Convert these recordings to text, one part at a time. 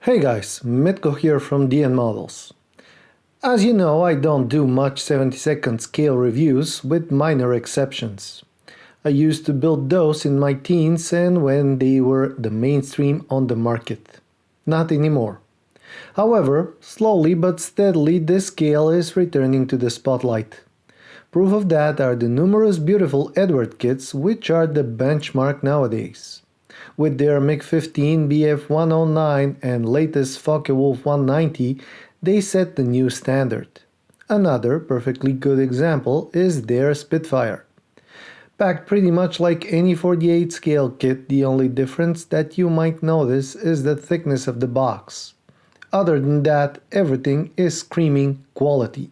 Hey guys, Mitko here from DN Models. As you know, I don't do much 70-second scale reviews with minor exceptions. I used to build those in my teens and when they were the mainstream on the market. Not anymore. However, slowly but steadily this scale is returning to the spotlight. Proof of that are the numerous beautiful Eduard kits which are the benchmark nowadays. With their Mk.15 BF109 and latest Focke-Wulf 190, they set the new standard. Another perfectly good example is their Spitfire. Packed pretty much like any 48 scale kit, the only difference that you might notice is the thickness of the box. Other than that, everything is screaming quality.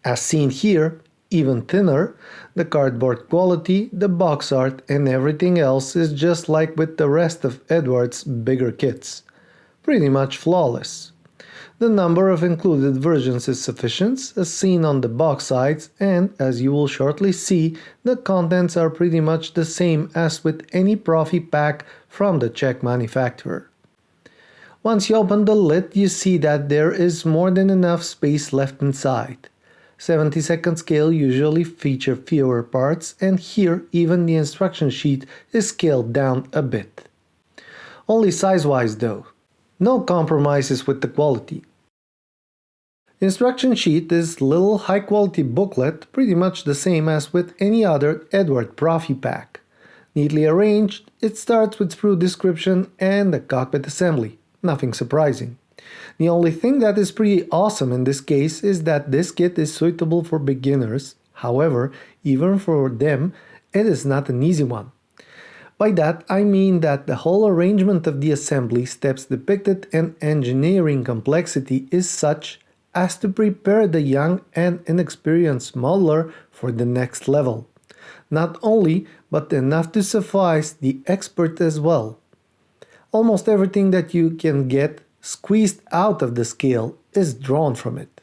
As seen here, even thinner, the cardboard quality, the box art and everything else is just like with the rest of Eduard's bigger kits. Pretty much flawless. The number of included versions is sufficient, as seen on the box sides, and as you will shortly see, the contents are pretty much the same as with any Profi pack from the Czech manufacturer. Once you open the lid, you see that there is more than enough space left inside. 70-second scale usually feature fewer parts, and here even the instruction sheet is scaled down a bit. Only size-wise though. No compromises with the quality. Instruction sheet is little high-quality booklet, pretty much the same as with any other Eduard Profi pack. Neatly arranged, it starts with sprue description and the cockpit assembly. Nothing surprising. The only thing that is pretty awesome in this case is that this kit is suitable for beginners. However, even for them, it is not an easy one. By that I mean that the whole arrangement of the assembly steps depicted and engineering complexity is such as to prepare the young and inexperienced modeler for the next level. Not only, but enough to suffice the expert as well. Almost everything that you can get squeezed out of the scale is drawn from it.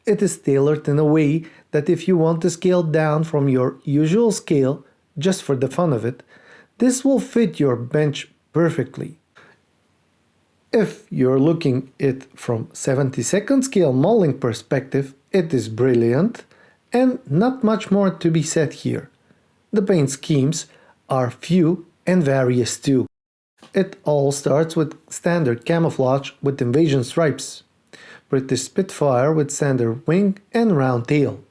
It is tailored in a way that if you want to scale down from your usual scale just for the fun of it, this will fit your bench perfectly. If you're looking at it from 70-second scale modeling perspective, it is brilliant and not much more to be said here. The paint schemes are few and various too. It all starts with standard camouflage with invasion stripes, British Spitfire with standard wing and round tail.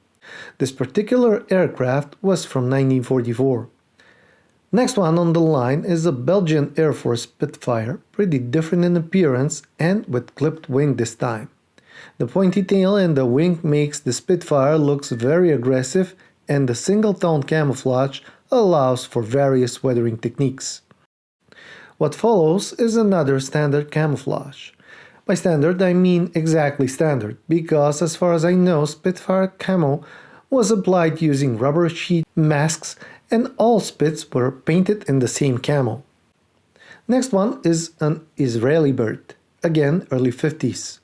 This particular aircraft was from 1944. Next one on the line is a Belgian Air Force Spitfire, pretty different in appearance and with clipped wing this time. The pointy tail and the wing makes the Spitfire looks very aggressive, and the single-tone camouflage allows for various weathering techniques. What follows is another standard camouflage. By standard I mean exactly standard, because as far as I know Spitfire camo was applied using rubber sheet masks and all Spits were painted in the same camo. Next one is an Israeli bird, again early 50s.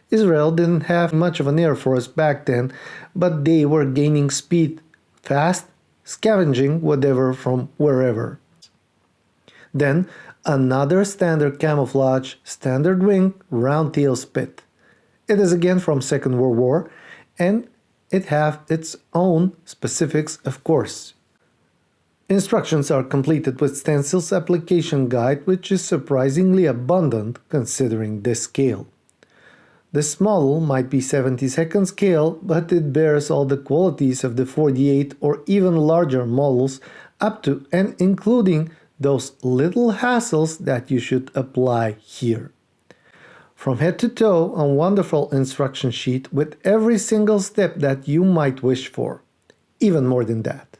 Israel didn't have much of an air force back then, but they were gaining speed fast, scavenging whatever from wherever. Then another standard camouflage, standard wing, round tail Spit. It is again from Second World War and it have its own specifics of course. Instructions are completed with stencils application guide, which is surprisingly abundant considering this scale. This model might be 70-second scale, but it bears all the qualities of the 48 or even larger models up to and including those little hassles that you should apply here. From head to toe, a wonderful instruction sheet with every single step that you might wish for. Even more than that.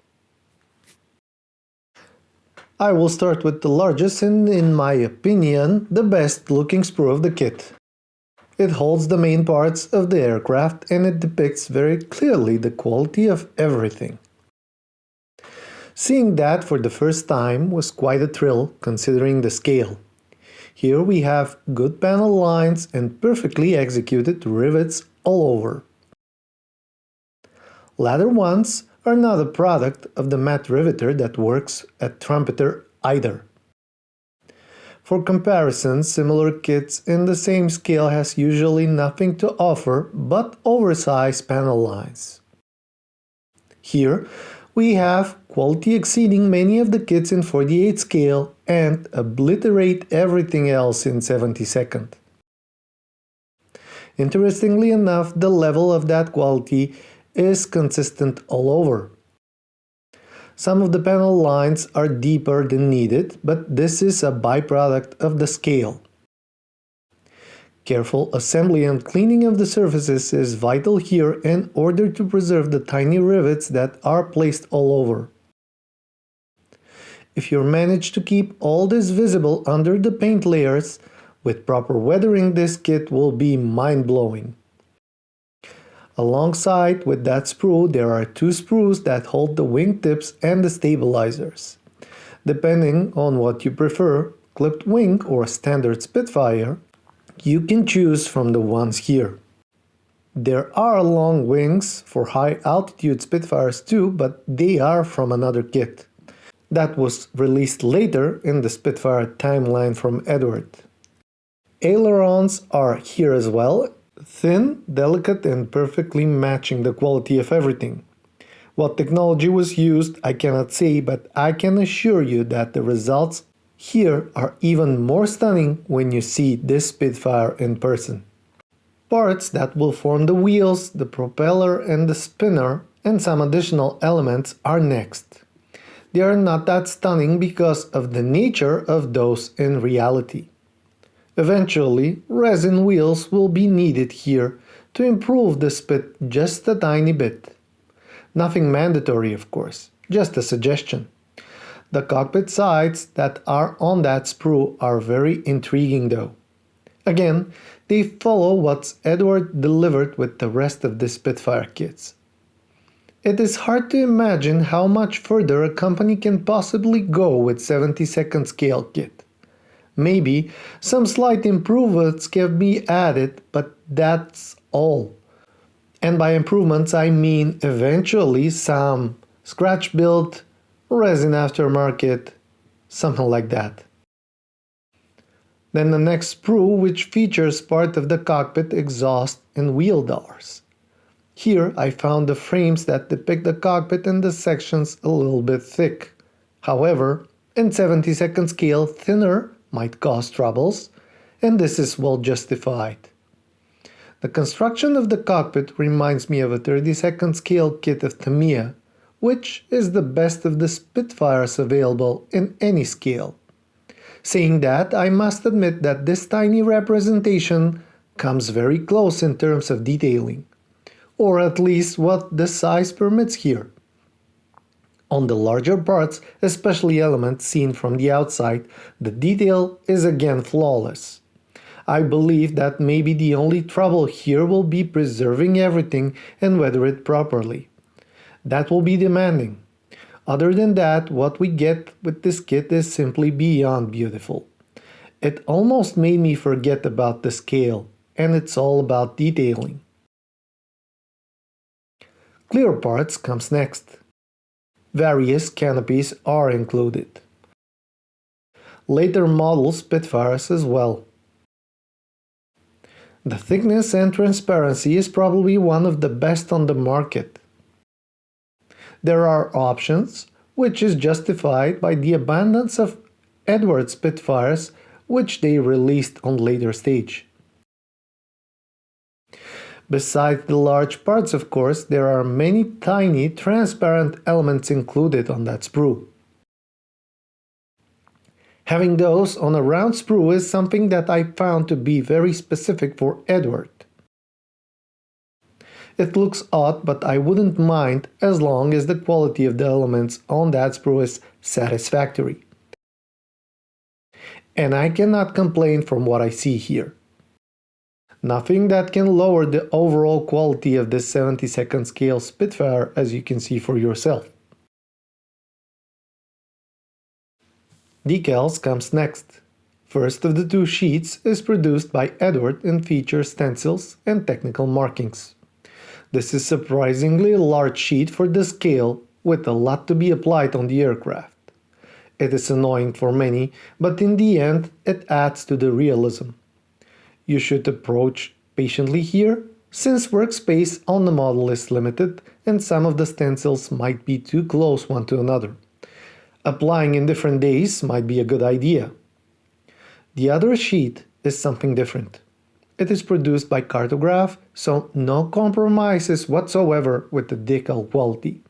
I will start with the largest and, in my opinion, the best looking sprue of the kit. It holds the main parts of the aircraft and it depicts very clearly the quality of everything. Seeing that for the first time was quite a thrill considering the scale. Here we have good panel lines and perfectly executed rivets all over. Ladder ones are not a product of the matte riveter that works at Trumpeter either. For comparison, similar kits in the same scale has usually nothing to offer but oversized panel lines. Here we have quality exceeding many of the kits in 48 scale and obliterate everything else in 72nd. Interestingly enough, the level of that quality is consistent all over. Some of the panel lines are deeper than needed, but this is a byproduct of the scale. Careful assembly and cleaning of the surfaces is vital here in order to preserve the tiny rivets that are placed all over. If you manage to keep all this visible under the paint layers, with proper weathering this kit will be mind-blowing. Alongside with that sprue there are two sprues that hold the wingtips and the stabilizers. Depending on what you prefer, clipped wing or standard Spitfire, you can choose from the ones here. There are long wings for high altitude Spitfires too, but they are from another kit. That was released later in the Spitfire timeline from Eduard. Ailerons are here as well, thin, delicate and perfectly matching the quality of everything. What technology was used I cannot say, but I can assure you that the results here are even more stunning when you see this Spitfire in person. Parts that will form the wheels, the propeller and the spinner and some additional elements are next. They are not that stunning because of the nature of those in reality. Eventually, resin wheels will be needed here to improve the Spit just a tiny bit. Nothing mandatory, of course, just a suggestion. The cockpit sides that are on that sprue are very intriguing though. Again, they follow what Eduard delivered with the rest of the Spitfire kits. It is hard to imagine how much further a company can possibly go with 72nd scale kit. Maybe some slight improvements can be added, but that's all. And by improvements I mean eventually some scratch build, resin aftermarket, something like that. Then the next sprue, which features part of the cockpit exhaust and wheel doors. Here I found the frames that depict the cockpit and the sections a little bit thick. However, in 72nd scale thinner might cause troubles, and this is well justified. The construction of the cockpit reminds me of a 32nd scale kit of Tamiya, which is the best of the Spitfires available in any scale. Saying that, I must admit that this tiny representation comes very close in terms of detailing, or at least what the size permits here. On the larger parts, especially elements seen from the outside, the detail is again flawless. I believe that maybe the only trouble here will be preserving everything and weather it properly. That will be demanding. Other than that, what we get with this kit is simply beyond beautiful. It almost made me forget about the scale, and it's all about detailing. Clear parts comes next. Various canopies are included. Later model Spitfires as well. The thickness and transparency is probably one of the best on the market. There are options, which is justified by the abundance of Eduard Spitfires which they released on later stage. Besides the large parts, of course, there are many tiny transparent elements included on that sprue. Having those on a round sprue is something that I found to be very specific for Eduard. It looks odd, but I wouldn't mind as long as the quality of the elements on that sprue is satisfactory. And I cannot complain from what I see here. Nothing that can lower the overall quality of this 72nd scale Spitfire, as you can see for yourself. Decals comes next. First of the two sheets is produced by Eduard and features stencils and technical markings. This is surprisingly a large sheet for the scale, with a lot to be applied on the aircraft. It is annoying for many, but in the end it adds to the realism. You should approach patiently here, since workspace on the model is limited and some of the stencils might be too close one to another. Applying in different days might be a good idea. The other sheet is something different. It is produced by Cartograph, so no compromises whatsoever with the decal quality.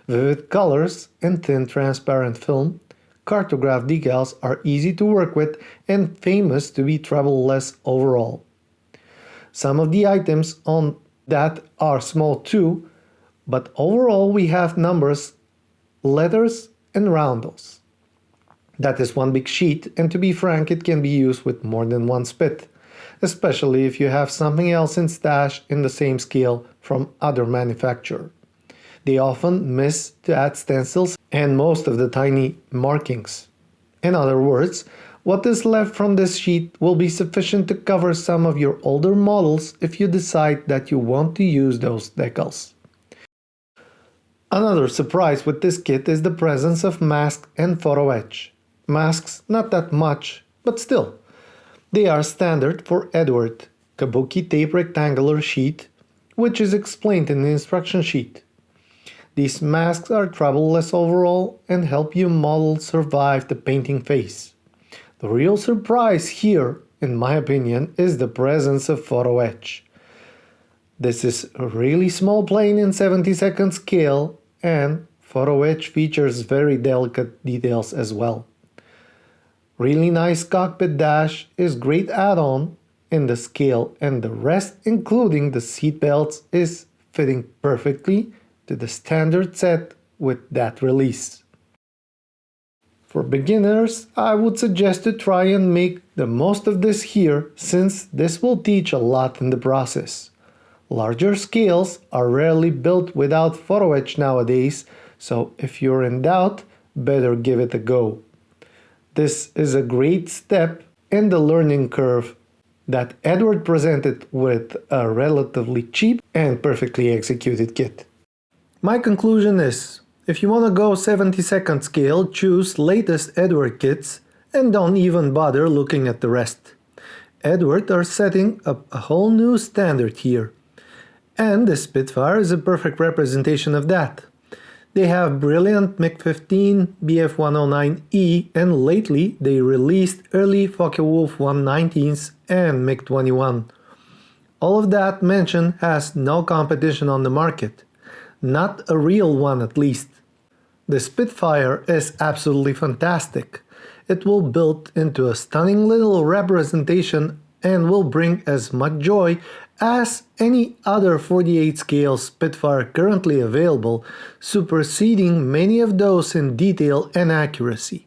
Vivid colors and thin transparent film, Cartograph decals are easy to work with and famous to be trouble-less overall. Some of the items on that are small too, but overall we have numbers, letters and roundels. That is one big sheet, and to be frank, it can be used with more than one spit, especially if you have something else in stash in the same scale from other manufacturer. They often miss to add stencils and most of the tiny markings. In other words, what is left from this sheet will be sufficient to cover some of your older models if you decide that you want to use those decals. Another surprise with this kit is the presence of mask and photo etch. Masks not that much, but still. They are standard for Eduard, kabuki tape rectangular sheet, which is explained in the instruction sheet. These masks are trouble-less overall and help your model survive the painting phase. The real surprise here, in my opinion, is the presence of photo etch. This is a really small plane in 70-second scale, and photo etch features very delicate details as well. Really nice cockpit dash is great add-on in the scale, and the rest, including the seat belts, is fitting perfectly to the standard set with that release. For beginners, I would suggest to try and make the most of this here, since this will teach a lot in the process. Larger scales are rarely built without photo etch nowadays, so if you're in doubt, better give it a go. This is a great step in the learning curve that Eduard presented with a relatively cheap and perfectly executed kit. My conclusion is, if you want to go 70-second scale, choose latest Eduard kits and don't even bother looking at the rest. Eduard are setting up a whole new standard here. And the Spitfire is a perfect representation of that. They have brilliant Mk.IXe, BF109E, and lately they released early Focke-Wulf 119s and Mk.21. All of that mentioned has no competition on the market. Not a real one at least. The Spitfire is absolutely fantastic. It will build into a stunning little representation and will bring as much joy as any other 48 scale Spitfire currently available, superseding many of those in detail and accuracy.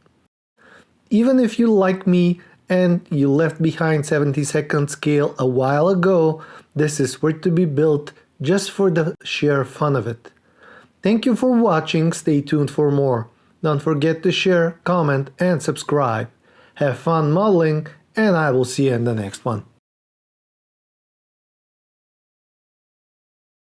Even if you like me and you left behind 70-second scale a while ago, this is worth to be built just for the sheer fun of it. Thank you for watching, stay tuned for more. Don't forget to share, comment and subscribe. Have fun modeling, and I will see you in the next one.